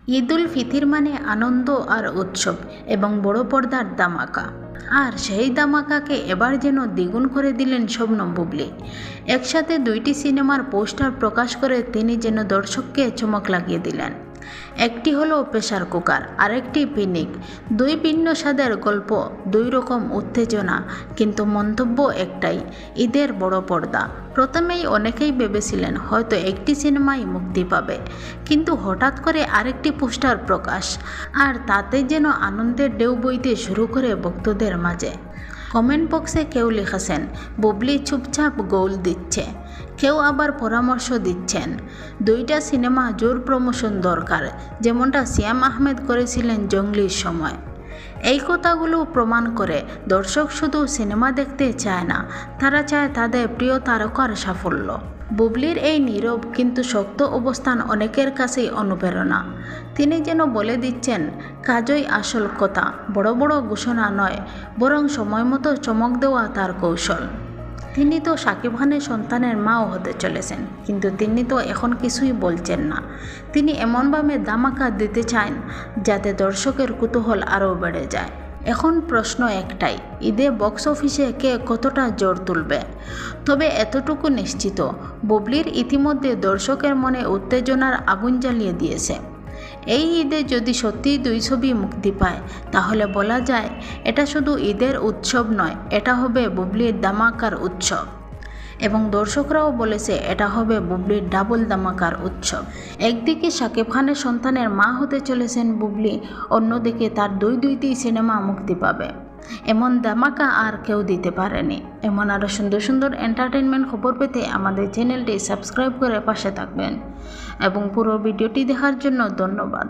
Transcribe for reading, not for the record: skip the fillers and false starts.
ঈদ উল ফিতর মানে আনন্দ আর উৎসব এবং বড় পর্দার ধামাকা। আর সেই ধামাকাকে এবার যেন দ্বিগুণ করে দিলেন শবনম বুবলী। একসাথে দুইটি সিনেমার পোস্টার প্রকাশ করে তিনি যেন দর্শককে চমক লাগিয়ে দিলেন। একটি হলো প্রেসার কুকার, আরেকটি পিনিক। দুই ভিন্ন স্বাদের গল্প, দুই রকম উত্তেজনা, কিন্তু মন্তব্য একটাই, ঈদের বড় পর্দা। প্রথমেই অনেকেই ভেবেছিলেন হয়তো একটি সিনেমাই মুক্তি পাবে, কিন্তু হঠাৎ করে আরেকটি পোস্টার প্রকাশ, আর তাতে যেন আনন্দের ঢেউ বইতে শুরু করে ভক্তদের মাঝে। কমেন্ট বক্সে কেউ লিখেছেন বুবলী চুপচাপ গোল দিচ্ছে, কেউ আবার পরামর্শ দিচ্ছেন দুইটা সিনেমা জোর প্রমোশন দরকার, যেমনটা সিয়াম আহমেদ করেছিলেন জঙ্গলির সময়। এই কথাগুলো প্রমাণ করে দর্শক শুধু সিনেমা দেখতে চায় না, তারা চায় তাদের প্রিয় তারকার সাফল্য। বুবলীর এই নীরব কিন্তু শক্ত অবস্থান অনেকের কাছেই অনুপ্রেরণা। তিনি যেন বলে দিচ্ছেন কাজই আসল কথা, বড় বড় ঘোষণা নয়, বরং সময় মতো চমক দেওয়া তার কৌশল। তিনি তো শাকিব খানের সন্তানের মাও হতে চলেছেন, কিন্তু তিনি তো এখন কিছুই বলছেন না। তিনি এমনভাবে ধামাকা দিতে চান যাতে দর্শকের কৌতূহল আরও বেড়ে যায়। এখন প্রশ্ন একটাই, ঈদে বক্স অফিসে কে কতটা জোর তুলবে? তবে এতটুকু নিশ্চিত, বুবলীর ইতিমধ্যে দর্শকের মনে উত্তেজনার আগুন জ্বালিয়ে দিয়েছে। এই ঈদে যদি সত্যিই দুই ছবি মুক্তি পায়, তাহলে বলা যায় এটা শুধু ঈদের উৎসব নয়, এটা হবে বুবলীর ধামাকার উৎসব। এবং দর্শকরাও বলেছে এটা হবে বুবলীর ডাবল ধামাকার উৎসব। একদিকে শাকিব খানের সন্তানের মা হতে চলেছেন বুবলী, অন্যদিকে তার দুইটি সিনেমা মুক্তি পাবে। এমন ধামাকা আর কেউ দিতে পারেনি। এমন আরও সুন্দর সুন্দর এন্টারটেনমেন্ট খবর পেতে আমাদের চ্যানেলটি সাবস্ক্রাইব করে পাশে থাকবেন এবং পুরো ভিডিওটি দেখার জন্য ধন্যবাদ।